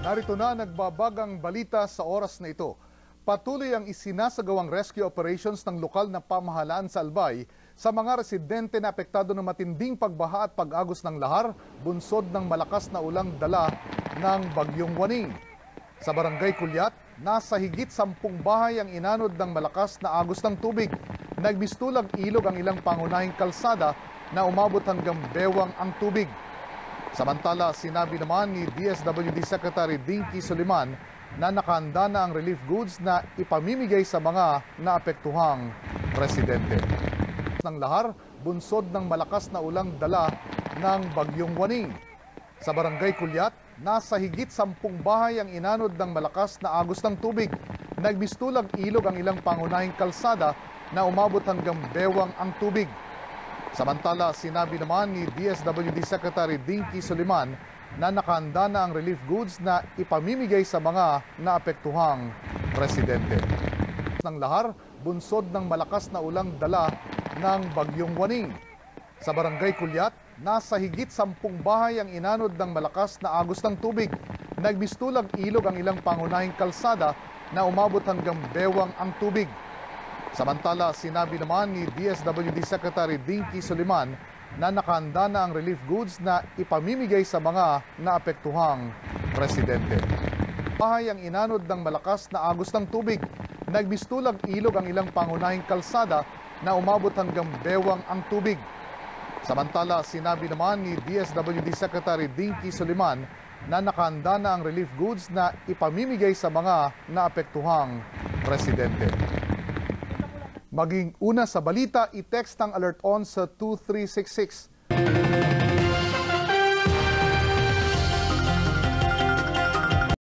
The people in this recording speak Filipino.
Narito na nagbabagang balita sa oras na ito. Patuloy ang isinasagawang rescue operations ng lokal na pamahalaan sa Albay sa mga residente na apektado ng matinding pagbaha at pag-agos ng lahar, bunsod ng malakas na ulang dala ng Bagyong Waning. Sa Barangay Kulyat, nasa higit 10 bahay ang inanod ng malakas na agos ng tubig. Nagmistulang ilog ang ilang pangunahing kalsada na umabot hanggang bewang ang tubig. Samantala, sinabi naman ni DSWD Secretary Dinky Soliman na nakahanda na ang relief goods na ipamimigay sa mga naapektuhang residente. Ng lahar, bunsod ng malakas na ulang dala ng Bagyong Waning. Sa Barangay Kulyat, nasa higit 10 bahay ang inanod ng malakas na agos ng tubig. Nagmistulang ilog ang ilang pangunahing kalsada na umabot hanggang bewang ang tubig. Samantala, sinabi naman ni DSWD Secretary Dinky Soliman na nakahanda na ang relief goods na ipamimigay sa mga naapektuhang residente. Ng lahar, bunsod ng malakas na ulang dala ng Bagyong Waning. Sa Barangay Kulyat, nasa higit 10 bahay ang inanod ng malakas na agos ng tubig. Nagmistulang ilog ang ilang pangunahing kalsada na umabot hanggang bewang ang tubig. Samantala, sinabi naman ni DSWD Secretary Dinky Soliman na nakahanda na ang relief goods na ipamimigay sa mga naapektuhang residente. Bahay ang inanod ng malakas na agos ng tubig. Nagmistulang ilog ang ilang pangunahing kalsada na umabot hanggang bewang ang tubig. Samantala, sinabi naman ni DSWD Secretary Dinky Soliman na nakahanda na ang relief goods na ipamimigay sa mga naapektuhang residente. Maging una sa balita, i-text ang alert on sa 2366.